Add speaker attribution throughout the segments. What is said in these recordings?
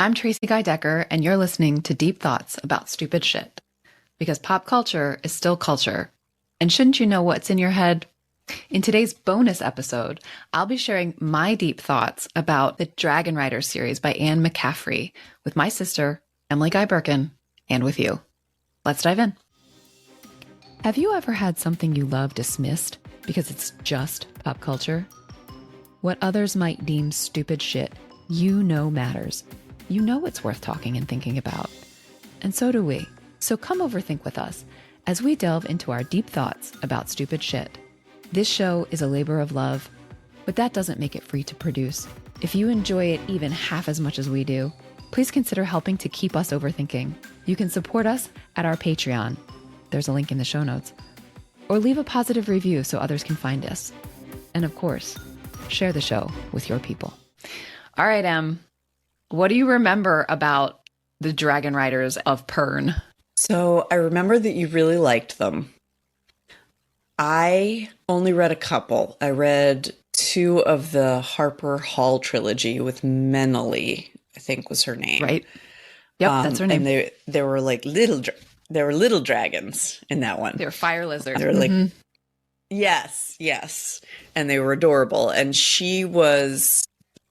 Speaker 1: I'm Tracie Guy Decker, and you're listening to Deep Thoughts About Stupid Shit. Because pop culture is still culture. And shouldn't you know what's in your head? In today's bonus episode, I'll be sharing my deep thoughts about the Dragonriders series by Anne McCaffrey with my sister, Emily Guy Birken, and with you. Let's dive in. Have you ever had something you love dismissed because it's just pop culture? What others might deem stupid shit, you know matters. You know it's worth talking and thinking about. And so do we. So come overthink with us as we delve into our deep thoughts about stupid shit. This show is a labor of love, but that doesn't make it free to produce. If you enjoy it even half as much as we do, please consider helping to keep us overthinking. You can support us at our Patreon. There's a link in the show notes. Or leave a positive review so others can find us. And of course, share the show with your people. All right, Em. What do you remember about the Dragonriders of Pern?
Speaker 2: So I remember that you really liked them. I only read a couple. I read two of the Harper Hall trilogy with Menely, I think was her name.
Speaker 1: Right. Yep, that's her name.
Speaker 2: And they were like little dragons in that one.
Speaker 1: They were fire lizards.
Speaker 2: They were like, yes. And they were adorable. And she was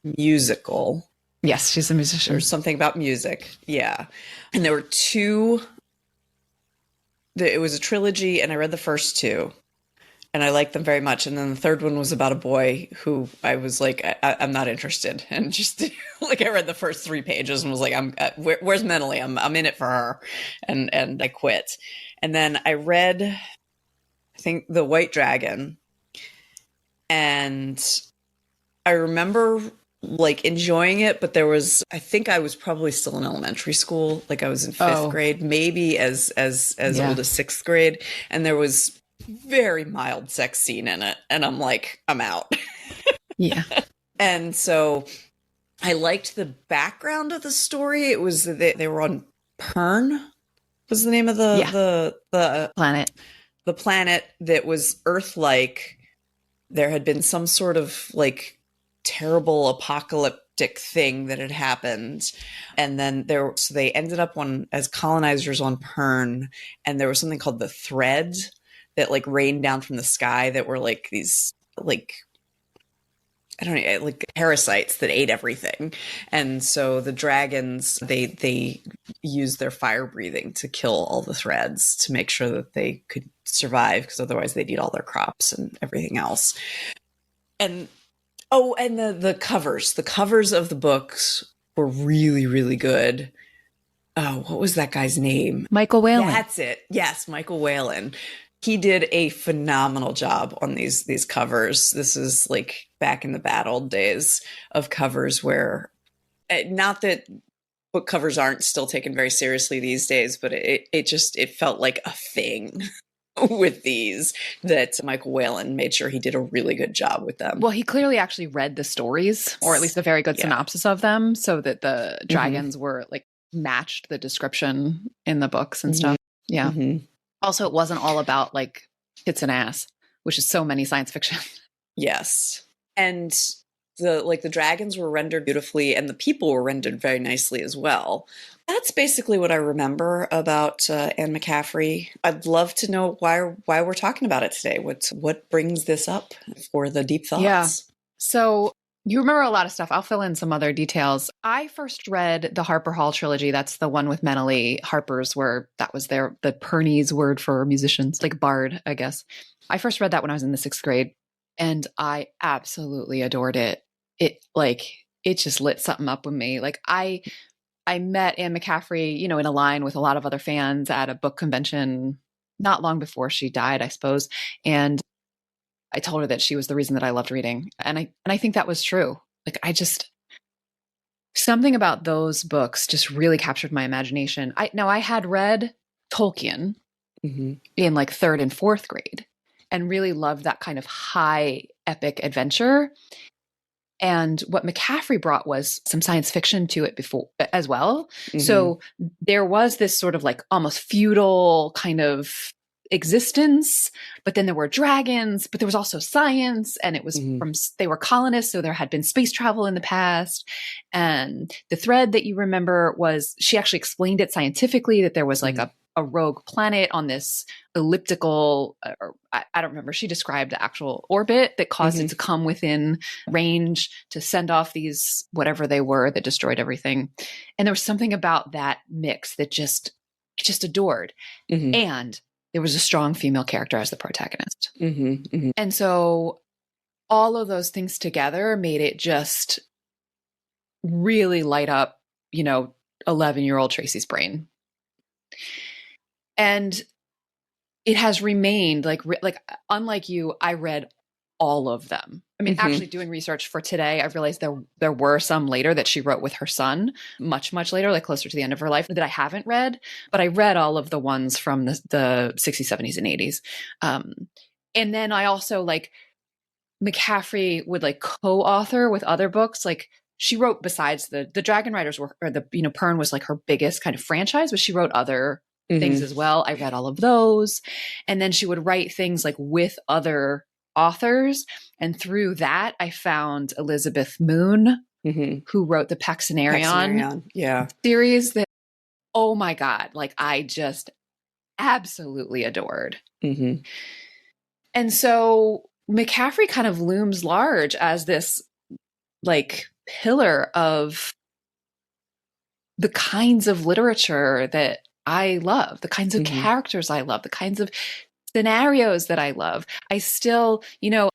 Speaker 2: musical.
Speaker 1: Yes, she's a musician.
Speaker 2: There's something about music. Yeah. And there were two. It was a trilogy, and I read the first two. And I liked them very much. And then the third one was about a boy who I was like, I'm not interested. And just like I read the first 3 pages and was like, where's Menely? I'm in it for her. And I quit. And then I read, I think, The White Dragon. And I remember like enjoying it, but I think I was probably still in elementary school. Like I was in 5th grade, maybe as old as 6th grade. And there was very mild sex scene in it, and I'm like, I'm out.
Speaker 1: Yeah.
Speaker 2: And so I liked the background of the story. It was that they were on Pern, was the name of the
Speaker 1: planet.
Speaker 2: The planet that was Earth-like. There had been some sort of like terrible apocalyptic thing that had happened, and then so they ended up as colonizers on Pern, and there was something called the thread that like rained down from the sky that were like these like, I don't know, like parasites that ate everything. And so the dragons, they used their fire breathing to kill all the threads to make sure that they could survive, because otherwise they'd eat all their crops and everything else. And the covers of the books were really, really good. Oh, what was that guy's name?
Speaker 1: Michael Whalen.
Speaker 2: That's it. Yes, Michael Whalen. He did a phenomenal job on these covers. This is like back in the bad old days of covers where, not that book covers aren't still taken very seriously these days, but it felt like a thing with these, that Michael Whalen made sure he did a really good job with them.
Speaker 1: Well, he clearly actually read the stories, or at least a very good synopsis of them, so that the dragons were like matched the description in the books and stuff. Yeah. Mm-hmm. Also, it wasn't all about like tits and ass, which is so many science fiction.
Speaker 2: Yes. And the dragons were rendered beautifully, and the people were rendered very nicely as well. That's basically what I remember about Anne McCaffrey. I'd love to know why we're talking about it today. What brings this up for the deep thoughts?
Speaker 1: Yeah. So you remember a lot of stuff. I'll fill in some other details. I first read the Harper Hall trilogy. That's the one with Menely. Harper's that was the Pernese word for musicians, like bard, I guess. I first read that when I was in the 6th grade, and I absolutely adored it. It just lit something up with me. Like I met Anne McCaffrey, in a line with a lot of other fans at a book convention not long before she died, I suppose. And I told her that she was the reason that I loved reading. And I think that was true. Like something about those books just really captured my imagination. I had read Tolkien in like 3rd and 4th grade and really loved that kind of high epic adventure. And what McCaffrey brought was some science fiction to it before as well. So there was this sort of like almost feudal kind of existence, but then there were dragons, but there was also science, and it was they were colonists, so there had been space travel in the past. And the thread that you remember was, she actually explained it scientifically, that there was like a rogue planet on this elliptical, or I don't remember, she described the actual orbit that caused it to come within range to send off these, whatever they were, that destroyed everything. And there was something about that mix that just adored. And there was a strong female character as the protagonist. And so all of those things together made it just really light up, 11-year-old Tracie's brain. And it has remained like unlike you, I read all of them. I mean, actually doing research for today, I've realized there were some later that she wrote with her son, much, much later, like closer to the end of her life, that I haven't read, but I read all of the ones from the 60s, 70s, and 80s. And then I also, like, McCaffrey would like co-author with other books. Like, she wrote, besides the Dragonriders Pern was like her biggest kind of franchise, but she wrote other things as well. I read all of those. And then she would write things like with other authors. And through that, I found Elizabeth Moon, who wrote the Paxenarion series that, oh my God, like I just absolutely adored. And so McCaffrey kind of looms large as this like pillar of the kinds of literature that I love, the kinds of characters I love, the kinds of scenarios that I love. I still,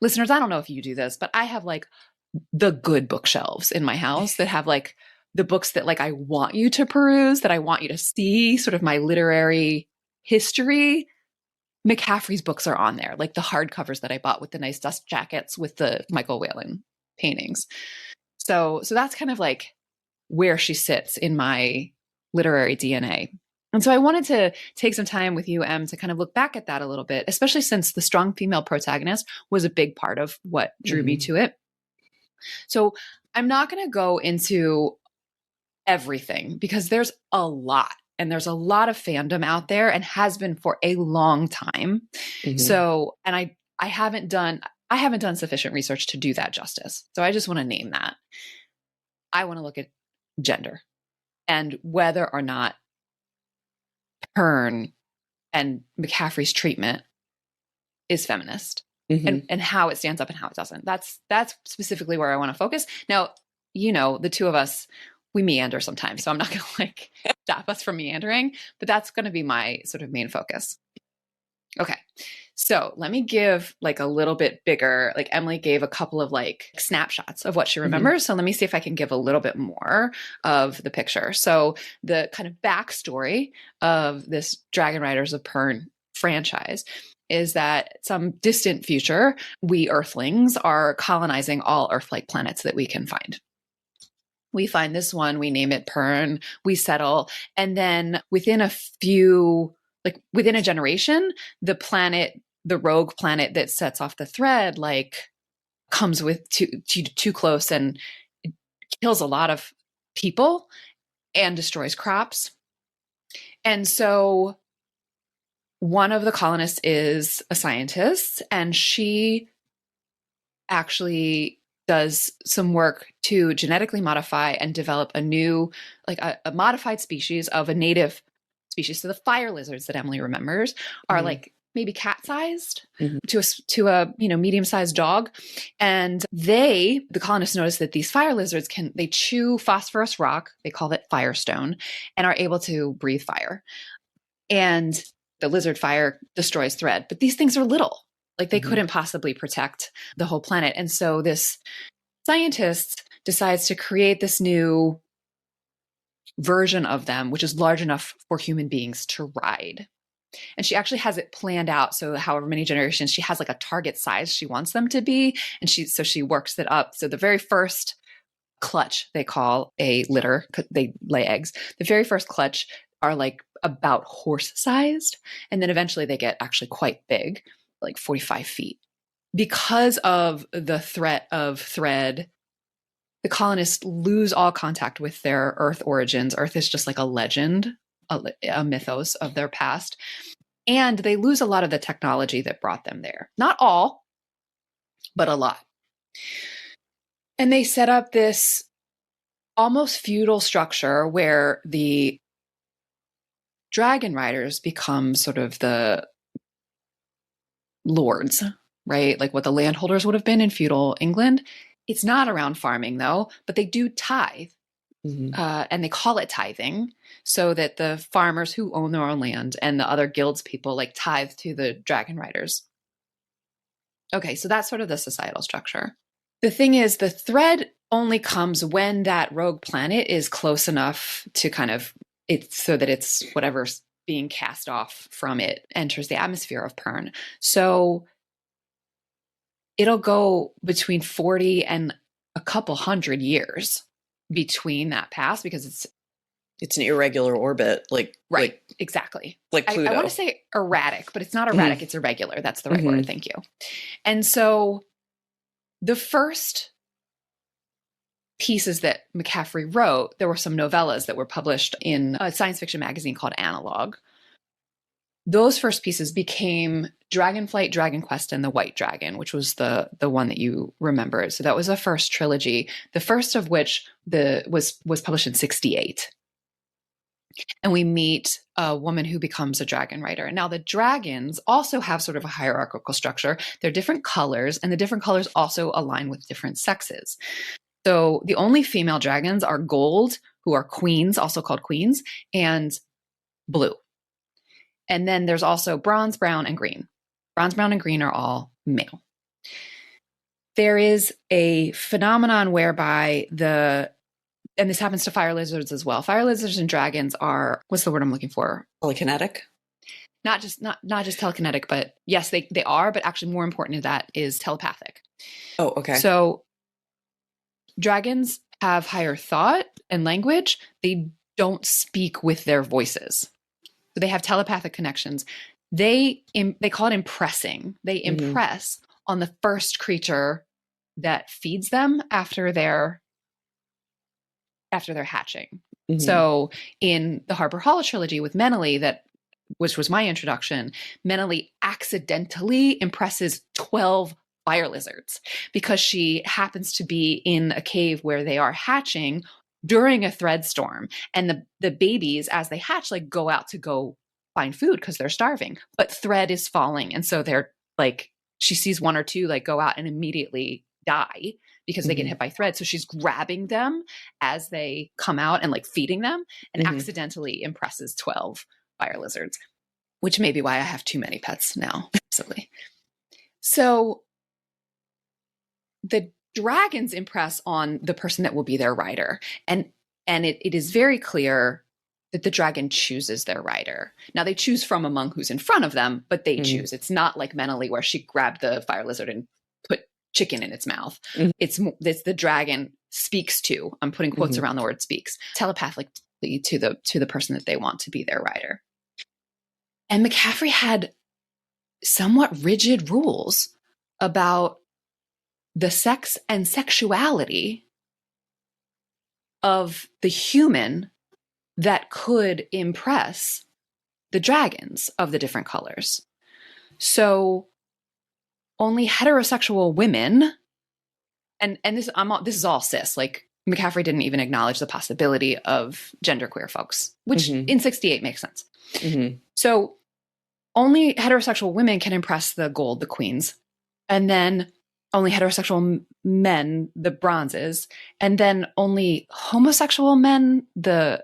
Speaker 1: listeners, I don't know if you do this, but I have like the good bookshelves in my house that have like the books that like I want you to peruse, that I want you to see, sort of my literary history. McCaffrey's books are on there, like the hardcovers that I bought with the nice dust jackets with the Michael Whalen paintings. So that's kind of like where she sits in my literary DNA. And so I wanted to take some time with you, Em, to kind of look back at that a little bit, especially since the strong female protagonist was a big part of what drew me to it. So I'm not going to go into everything because there's a lot, and there's a lot of fandom out there and has been for a long time. So, and I haven't done sufficient research to do that justice. So I just want to name that. I want to look at gender and whether or not Pern and McCaffrey's treatment is feminist, and how it stands up and how it doesn't. That's specifically where I want to focus. Now, the two of us, we meander sometimes, so I'm not going to like stop us from meandering, but that's going to be my sort of main focus. Okay. So let me give like a little bit bigger, like Emily gave a couple of like snapshots of what she remembers. So let me see if I can give a little bit more of the picture. So the kind of backstory of this Dragonriders of Pern franchise is that some distant future, we Earthlings are colonizing all Earth-like planets that we can find. We find this one, we name it Pern, we settle, and then within a generation, the rogue planet that sets off the thread, like comes with too close and kills a lot of people and destroys crops. And so one of the colonists is a scientist, and she actually does some work to genetically modify and develop a new, like a modified species of a native species. So the fire lizards that Emily remembers are like maybe cat-sized to a medium-sized dog. And the colonists notice that these fire lizards they chew phosphorus rock, they call it firestone, and are able to breathe fire. And the lizard fire destroys thread. But these things are little. Like they couldn't possibly protect the whole planet. And so this scientist decides to create this new version of them, which is large enough for human beings to ride. And she actually has it planned out. So however many generations, she has like a target size she wants them to be. And she works it up. So the very first clutch, they call a litter, they lay eggs. The very first clutch are like about horse sized. And then eventually they get actually quite big, like 45 feet. Because of the threat of thread, the colonists lose all contact with their Earth origins. Earth is just like a legend, a mythos of their past. And they lose a lot of the technology that brought them there. Not all, but a lot. And they set up this almost feudal structure where the dragon riders become sort of the lords, right? Like what the landholders would have been in feudal England. It's not around farming though, but they do tithe. And they call it tithing, so that the farmers who own their own land and the other guilds people like tithe to the dragon riders. Okay, so that's sort of the societal structure. The thing is, the thread only comes when that rogue planet is close enough to kind of it's so that it's whatever's being cast off from it enters the atmosphere of Pern. So it'll go between 40 and a couple hundred years between that pass, because
Speaker 2: it's an irregular orbit,
Speaker 1: exactly.
Speaker 2: Like Pluto.
Speaker 1: I want to say erratic, but it's not erratic, it's irregular. That's the right word. Thank you. And so the first pieces that McCaffrey wrote, there were some novellas that were published in a science fiction magazine called Analog. Those first pieces became Dragonflight, Dragon Quest, and the White Dragon, which was the one that you remember. So that was a first trilogy, the first of which was published in 1968. And we meet a woman who becomes a dragon rider. Now, the dragons also have sort of a hierarchical structure. They're different colors, and the different colors also align with different sexes. So the only female dragons are gold, who are queens, also called queens, and blue. And then there's also bronze, brown, and green. Bronze, brown, and green are all male. There is a phenomenon whereby and this happens to fire lizards as well. Fire lizards and dragons are, what's the word I'm looking for?
Speaker 2: Telekinetic?
Speaker 1: Not just telekinetic, but yes, they are, but actually more important than that is telepathic.
Speaker 2: Oh, okay.
Speaker 1: So dragons have higher thought and language. They don't speak with their voices. So they have telepathic connections. They call it impressing. They impress on the first creature that feeds them after they're hatching. So in the Harper Hall trilogy with Meneley, which was my introduction, Meneley accidentally impresses 12 fire lizards because she happens to be in a cave where they are hatching during a thread storm, and the babies, as they hatch, like go out to go find food because they're starving, but thread is falling, and so they're like, she sees one or two like go out and immediately die because they get hit by thread. So she's grabbing them as they come out and like feeding them, and accidentally impresses 12 fire lizards, which may be why I have too many pets now. Possibly. So the dragons impress on the person that will be their rider. And it is very clear that the dragon chooses their rider. Now they choose from among who's in front of them, but they choose. It's not like Meneley where she grabbed the fire lizard and put chicken in its mouth. It's the dragon speaks to, I'm putting quotes around the word speaks, telepathically to the person that they want to be their rider. And McCaffrey had somewhat rigid rules about the sex and sexuality of the human that could impress the dragons of the different colors. So only heterosexual women, and this is all cis, like McCaffrey didn't even acknowledge the possibility of genderqueer folks, which in 68 makes sense. So only heterosexual women can impress the gold, the queens, and then only heterosexual men, the bronzes, and then only homosexual men, the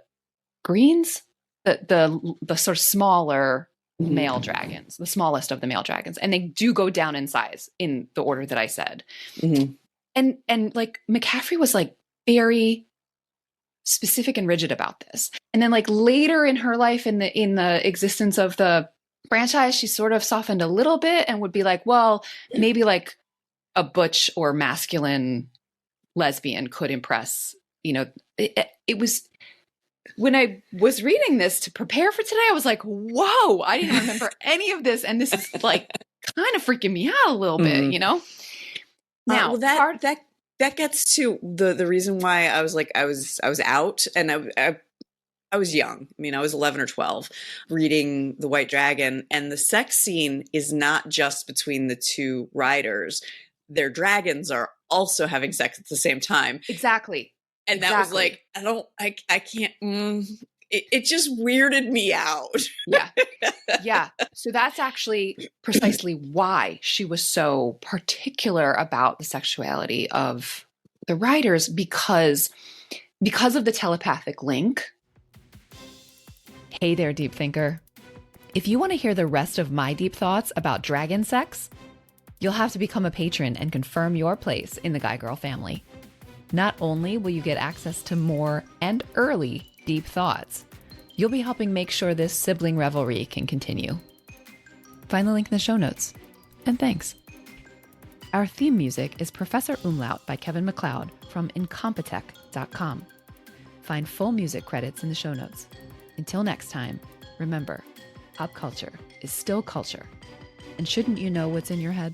Speaker 1: greens, the sort of smaller male dragons, the smallest of the male dragons. And they do go down in size in the order that I said. And like McCaffrey was like very specific and rigid about this. And then like later in her life, in the existence of the franchise, she sort of softened a little bit and would be like, well, maybe like a butch or masculine lesbian could impress, it was, when I was reading this to prepare for today, I was like, whoa, I didn't remember any of this. And this is like kind of freaking me out a little bit, Now,
Speaker 2: that gets to the reason why I was like, I was out, and I was young. I mean, I was 11 or 12 reading The White Dragon, and the sex scene is not just between the two riders. Their dragons are also having sex at the same time.
Speaker 1: Exactly.
Speaker 2: And that was like, I can't, it just weirded me out.
Speaker 1: Yeah. Yeah. So that's actually precisely why she was so particular about the sexuality of the riders, because of the telepathic link. Hey there, deep thinker. If you want to hear the rest of my deep thoughts about dragon sex, you'll have to become a patron and confirm your place in the Guy Girl family. Not only will you get access to more and early deep thoughts, you'll be helping make sure this sibling revelry can continue. Find the link in the show notes. And thanks. Our theme music is Professor Umlaut by Kevin MacLeod from incompetech.com. Find full music credits in the show notes. Until next time, remember, pop culture is still culture. And shouldn't you know what's in your head?